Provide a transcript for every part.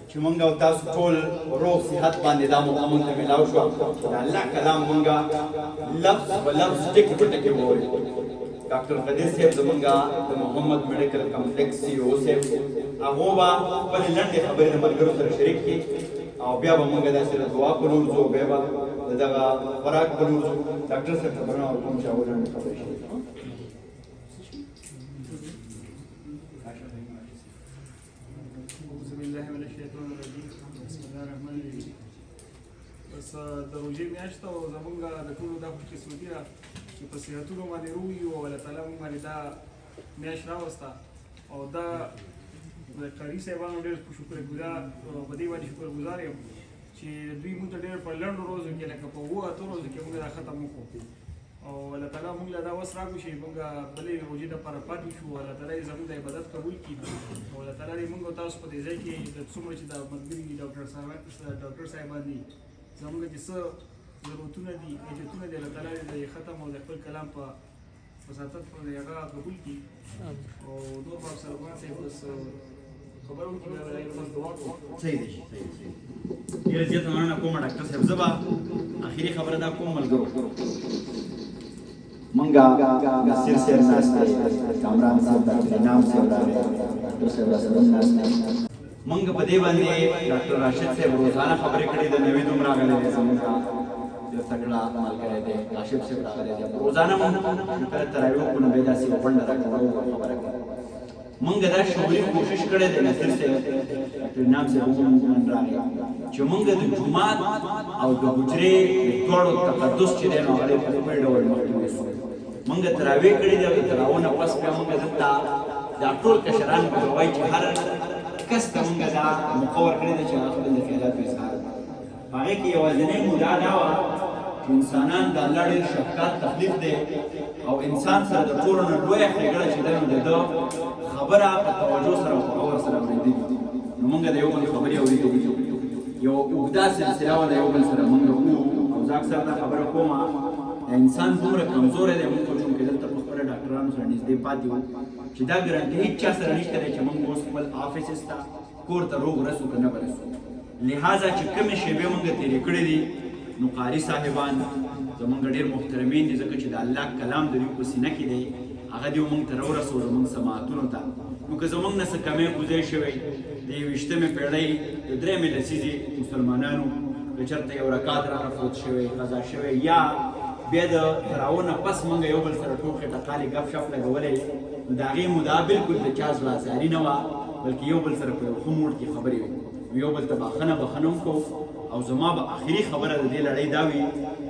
چې مونږ او تاسو ټول روغ صحت باندې دا موقع مونږ ته ملاو شوه د الله کلام مونږ لفظ په لفظ ټکي په ټکي ووایو. ډاکټر قدیر صاحب زمونږ د محمد میډیکل کمپلیکس CEO صاحب هغه به خپلې لنډې خبرې د ملګرو سره شریک کړي او بیا به مونږ داسې د دعا په لور ځو، بیا به د دغه خوراک په لور ځو. ډاکټر صاحب ته بلنه ورکوم چې هغوی لنډې خبرې شریک کړي. بس د روژې میاشت او زمونږ د ټولو دا خصوصیتي ده چې په صحتونو باندې روغ یو او الله تعالی مونږ باندې دا میاشت راوسته او دا د قاري صاحبانو ډېر شکرګزار په دې باندې شکرګزار یم چې دوی مونږ ته ډېر په لنډو روزو کې لکه په 7 ورځو کې مونږ دا ختم وکړو او الله تعالی مونږ له دا وس راکړو چې مونږ بلې روژې دپاره پاتې شو. الله تعالی زموږ د عبادت قبول کړي او الله تعالی دې مونږ او تاسو په دې ځای کې څومره چې دا ملګري ډاکټر صاحبان دي زموږ چې څه ضرورتونه دي حاجتونه دي الله تعالی دې ختم او د خپل کلام په وساطت باندې هغه قبول کړي او نور به افسران صاحب بس خبرو کې بس دعا کوو. صحیح دی ډېره زیاته مننه کوم ډاکټر صاحب. زه به اخري خبره دا کوم ملګرو مونږه نصیر صاحب ناست دی، کامران صاحب ډاکټر انعام صاحب راغلی، ډاکټر صاحب راسره ناست دی. مونږ په دې باندې ډاکټر راشد صاحب روزانه خبرې کړې د نوید هم راغلی دی، زموږ ډېر تکړه ملګری دی، کاشف صاحب راغلی دی. روزانه مونږ کله تراویح وکړو نو بیا داسې یوه غونډه راکړو خبره کوو. مونږ دا شعوري کوشش کړی دی نصیر صاحب ډاکټر انعام صاحب هم راغلی چې مونږ د جومات او د حجرې دواړو تقدس چې دی نو هغه په کوم ډول مخکې ویسو. مونږ تراویح کړې دي او د تراویح نه پس بیا مونږ دلته دا ټول کشران به وایي چې هر کس ته مونږ دا موقع ورکړې ده چې هغه خپل د خیالاتو اظهار کړي. په هغې کې یوازینۍ موضوع دا وه چې انسانان د الله ډېر شفقت تخلیق دی او انسان سره د ټولو نه لویه ښېګړه چې ده نو د ده خبره په توجه سره او په غور سره اورېدلي. نو مونږ د یو بل خبرې اورېدلي، یو اوږده سلسله وه د یو بل سره مونږ وکړو او زه اکثر دا خبره کومه انسان دومره کمزوری دی مونږ کوشش چې دلته په خپله ډاکټرانو سره نږدې پاتې وو چې دا ګرانټي هېڅ چا سره نشته دی چې مونږ اوس خپل آفیسز ته کور ته روغ رسو که نه به رسو. لہذا چې کومې شیبې مونږ تېرې کړې دي نو قاري صاحبان زمونږ ډېر محترمین دي ځکه چې د الله کلام د دوی په سینه کې دی هغه دې مونږ ته راورسو زمونږ سماعتونو ته. نو که زمونږ نه څه کمی کوزی شوی د 21مې پېړۍ د 3مې لسیزې مسلمانانو که چېرته یو رکات رانه فوت شوی قضا شوی یا بیا د تراویح نه پس مونږ یو بل سره ټوکې ټقالې ګپ شپ لګولی نو د هغې مدعا بلکل د چا زړهزاري نه وه بلکې یو بل سره په یو ښه موډ کې خبرې وې. یو بل ته بخښنه هم کوو او زما به آخري خبره د دې لړۍ دا وي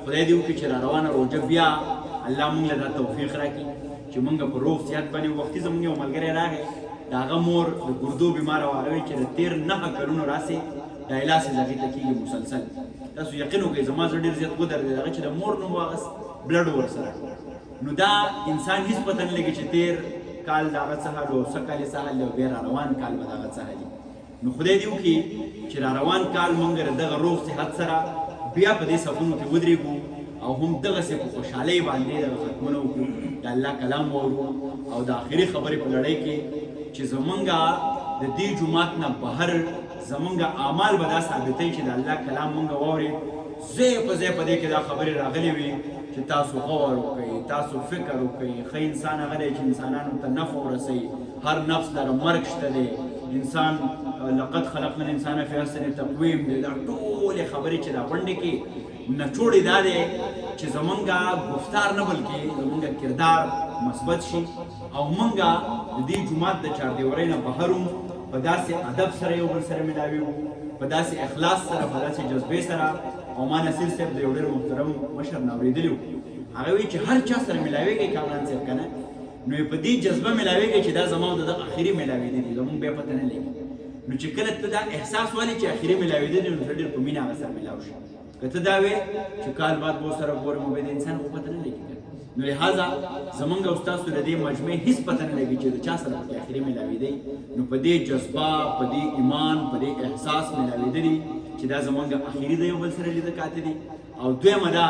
خدای دې وکړي چې را روانه روژه بیا الله مونږ له دا توفیق راکړي چې مونږ په روغ صحت باندې وختي زمونږ یو ملګری راغی د هغه مور د ګردو بیماره وه هغه چې د تېر 9 کلونو راسې ډایلاسیس هغې ته کېږي مسلسل. تاسو یقین وکړئ زما زړه ډېر زیات ودرېد هغه چې د مور نوم واغست بلډ ورسره نو دا انسان هېڅ پته نه لګي چې تېر کال د هغه څه حال و څه کال یې څه حال دی او بیا را روان کال به د هغه څه حال نو خدای دې وکړي چې را روان کال مونږ د دغه روغ صحت سره بیا په دې صفونو کې ودرېږو او هم دغسې په خوشحالۍ باندې دغه ختمونه وکړو د الله کلام واورو او د آخري خبرې په لړۍ کې چې زمونږ د دې جومات نه بهر زمونږ اعمال به دا ثابتوي چې د الله کلام مونږ واورېد. ځای په ځای په دې کې دا خبرې راغلې وي چې تاسو غور وکړئ، تاسو فکر وکړئ. ښه انسان هغه دی چې انسانانو ته نفع ورسوي. هر نفس لره مرګ شته دی. انسان لقد خلقنا الانسان فی احسن تقویم دی. دا ټولې خبرې چې دا غونډې کې نچوړې دا دی چې زمونږ گفتار نه بلکې زمونږ کردار مثبت شي او مونږ د دې جومات د چاردیوارۍ نه بهر هم په داسې ادب سره یو بل سره ملاوي وو، په داسې اخلاص سره، په داسې جذبې سره. او ما نصیر صاحب د یو ډېر محترم مشر نه اورېدلي وو هغه وایي چې هر چا سره ملاوېږئ کامران صاحب که نه نو په دې جذبه ملاوېږئ چې دا زما او د ده اخري ملاوېدې دي زمونږ بیا پته نه لګي. نو چې کله ته دا احساس والې چې اخري ملاوېدې دي نو ته ډېر په مینه هغه سره ملاو شي. که ته دا وې چې کال بعد به ورسره ګورم او بیا د انسان خو پته نه لګي. نو لہذا زمونږ او ستاسو د دې مجمع هېڅ پته نه لګي چې د چا سره پکې اخري ملاوېدی. نو په دې جذبه، په دې ایمان، په دې احساس ملاوېدلي چې دا زمونږ اخري د یو بل سره لیده کاته دي. او دویمه دا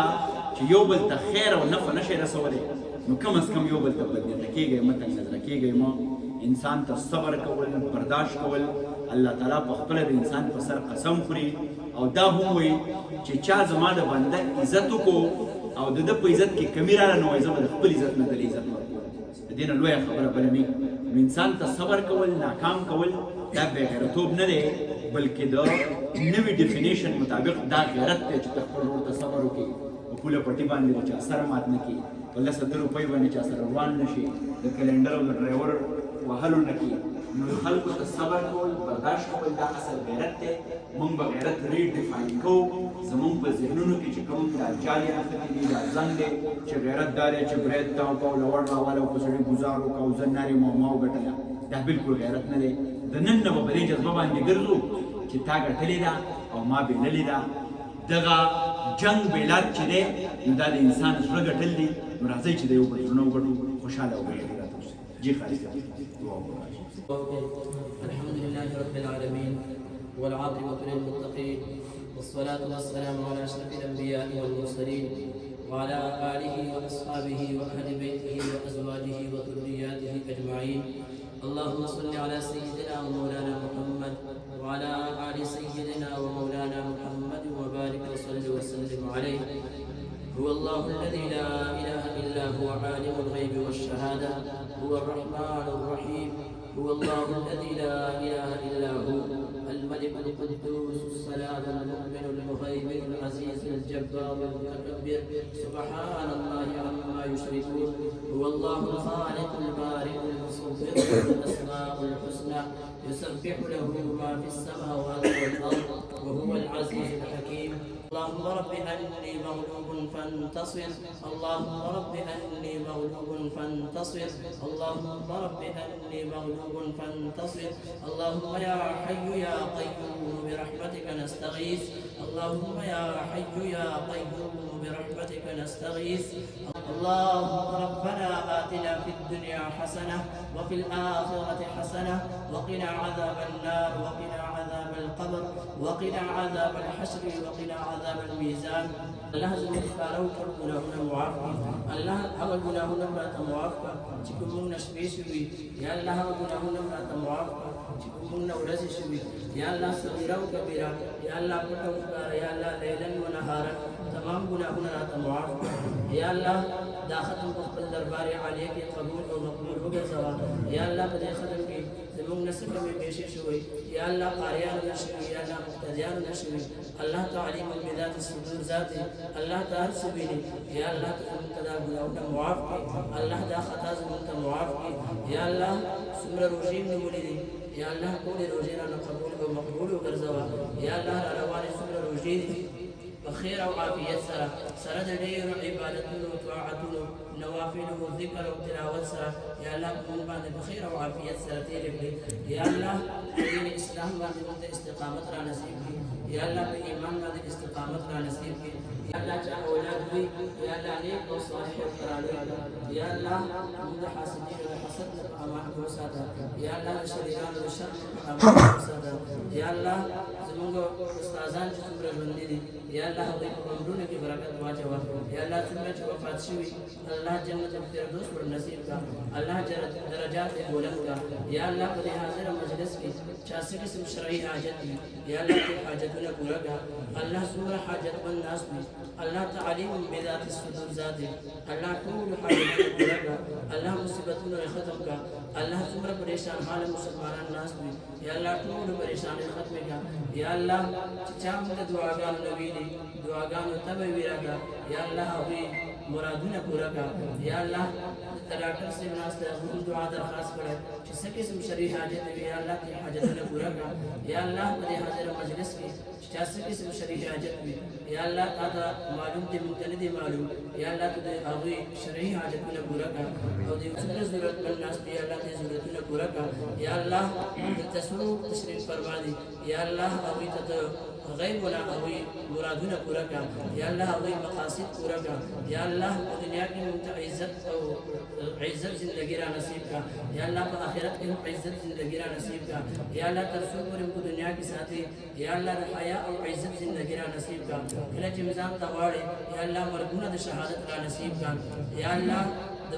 چې یو بل ته خیر او نفع نشئ رسولی نو کم از کم یو بل ته بدنیته کېږئ، مه تنګ نظره کېږئ، مه انسان ته صبر کول برداشت کول الله تعالی په خپل د انسان په سر قسم خوري او دا هم وایي چې چا زما د بنده عزت وکړو او د ده په عزت کې کمی راغله نو زه به د خپل عزت نه د عزت ورکوم د دې نه لویه خبره بله نو انسان ته صبر کول ناکام کول دا بې غیرتوب نه دی بلکې د نوي ډیفینیشن مطابق دا غیرت دی چې ته خپل ورور ته صبر وکړي په پوله پټي باندې د چا سر مات نه کړي په 10 روپۍ باندې چا سره روان نه شي د کلنډر او د ډرایور وهلو نه کړي نو خلکو ته صبر کول برداشت کول دا اصل غیرت دی موږ به غیرت ریډیفاین کوو زموږ په ذهنونو کې چې کوم دا جالي نښتې دي دا زنګ دی چې غیرت دا دی چې برید تاو کو لوړ راواله او په سړي ګزار وکړه او زه نارې موما وګټله دا بالکل غیرت نه دی د نن نه به په دې جذبه باندې ګرځو چې تا ګټلې ده او ما بېللې ده دغه جنګ بیلات چې دی نو دا د انسان زړه ګټل دي نو راځئ چې د یو بل زړونه وګټو خوشحاله وګرځو راته اوسئ جي ښایسته دعا وکړو الحمد لله رب العالمين والعاقبة للمتقين والصلاة والسلام على أشرف الأنبياء والمرسلين وعلى آله وأصحابه وأهل بيته وأزواجه وذرياته أجمعين اللهم صل على سيدنا ومولانا محمد وعلى آل سيدنا ومولانا محمد وبارك وصل وسلم عليه هو الله الذي لا إله إلا هو عالم الغيب والشهادة هو الرحمن الرحيم هو الله الذي لا إله إلا هو الملك القدوس السلام المؤمن المهيمن العزيز الجبار المتكبر سبحان الله عما يشركون هو الله الخالق البارئ المصور الأسماء الحسنى يسبح له ما في السماوات والأرض وهو العزيز الحكيم اللهم رب أني مغلوب فانتصر اللهم رب أني مغلوب فانتصر اللهم رب أني مغلوب فانتصر اللهم يا حي يا قيوم برحمتك نستغيث اللهم يا حي يا قيوم برحمتك نستغيث اللهم ربنا آتنا في الدنيا حسنة وفي الآخرة حسنة وقنا عذاب النار وقنا عذاب القبر وقنا عذاب الحشر وقنا عذاب الميزان الله زمین کارو کر گناہونا معاف اللہ اول گناہونا براتا معاف چکم مونگنا شبی شوی یا اللہ اول گناہونا براتا معاف چکم مونگنا ورزی شوی یا اللہ صغیرہ و کبیرہ یا اللہ پتہ اخبار یا اللہ لیلن و نهارا تمام گناہونا راتا معاف یا اللہ دا ختم قبل دربار عالیہ کی قبول و مقبول ہو گئے سوا یا اللہ بدے ختم کی زمونگنا سکر میں پیشی شوی یا اللہ قاریان نشوی یا اللہ مقتدیان نشوی اللہ تعلیم بذات الصدور ذاتی اللہ تعالی سبینی یا اللہ تعالی منتدہ گناہونا معاف کی اللہ دا خطا زمونتا معاف کی یا اللہ سمر روشیم نمولی دی یا اللہ کولی روشینا نقبول و مقبول و گرزوا یا اللہ روانی سمر روشی دی بخير وعافية سرا سرد دير عبادتنا وطاعتنا نوافله والذكر وتلاوة سرا يا الله من بعد بخير وعافية سرا تيرك يا الله دين الإسلام بعد من استقامت را نصيب يا الله بإيمان بعد استقامت را نصيب يا الله جاء أولاد بي يا الله عليك وصالح وقرار يا الله من حاسدين وحسدنا فأمان وسادا يا الله شريران وشر فأمان وسادا يا الله زمانو استاذان جمرة بندي يا الله ضيق عمرنا کی برکت واجوا یا اللہ تمہیں جو وفات شوی اللہ جنت الفردوس پر نصیب کا اللہ درجات بلند کا یا اللہ قد حاضر مجلس کی 86 قسم شرعی حاجت کی یا اللہ کی حاجتنا پورا کا اللہ سورہ حاجت من ناس بھی اللہ تعلیم بذات الصدور ذات اللہ کل حاجتنا پورا کا اللہ مصیبتنا ختم کا اللہ سورہ پریشان حال مسلمان ناس بھی یا اللہ کل پریشان ختم کا یا اللہ چچام دعاگان نبی دعاگان تبع ویراگا یا اللہ ہوئی مرادنا پورا کا یا اللہ ڈاکٹر سے مناسب ہم دعا درخواست کرے جس قسم شرعی حاجت ہے یا اللہ کی حاجتنا پورا کا یا اللہ بڑے حاضر مجلس کی جس قسم شرعی حاجت ہے یا اللہ تعالی معلوم تے ممتنع معلوم یا اللہ تے ہوئی شرعی حاجتنا پورا کا اور دی ضرورت مند ناس یا اللہ تے ضرورتنا پورا کا یا اللہ تصویر تشریف فرما دی یا اللہ ہوئی غیب ولا ہوئی مرادنا پورا کا یا اللہ ہوئی مقاصد پورا کا یا اللہ دنیا کی عزت او عزت زندگی را نصیب کا یا اللہ پر آخرت کی عزت زندگی را نصیب کا یا اللہ ترسول پر ان کو دنیا کی ساتھی یا اللہ حیا اور عزت زندگی را نصیب کا کلچ مزان تواڑی یا اللہ مرگونہ شہادت را نصیب کا یا اللہ د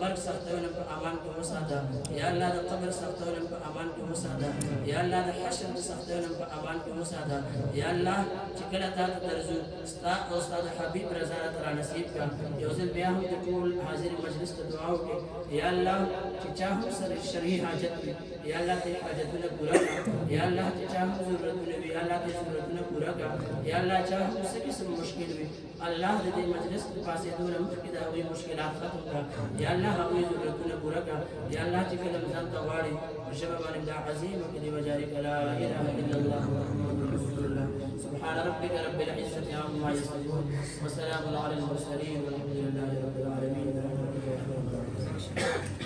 مرگ سختونه په امان کې وساته یا الله د قبر سختونه په امان کې وساته یا الله د حشر سختونه په امان کې وساته یا الله چې کله تا ته درځو ستا او استاد حبیب رضا تعالی نصیب کړه یو ځل بیا هم د ټول حاضر مجلس ته دعا وکړي یا الله چې چا هم سره شرعي حاجت وي یا الله ته حاجتونه پوره کړه یا الله چې چا هم ضرورتونه وي یا الله ته ضرورتونه پوره کړه یا الله چا هم څه قسم مشکل وي الله دې مجلس په پاسې دونه مخکې د هغوی مشکلات ختم کړه یا الله هغوی ضرورتونه پوره کړه یا الله چې کله ځان ته غواړي په ژبه باندې دا عظیم کلمه وجارک لا اله الا الله محمد رسول الله سبحان ربك رب العزة عما يصفون وسلام على المرسلين والحمد لله رب العالمين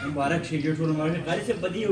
مبارک شي ټول مبارک قاری سے بدی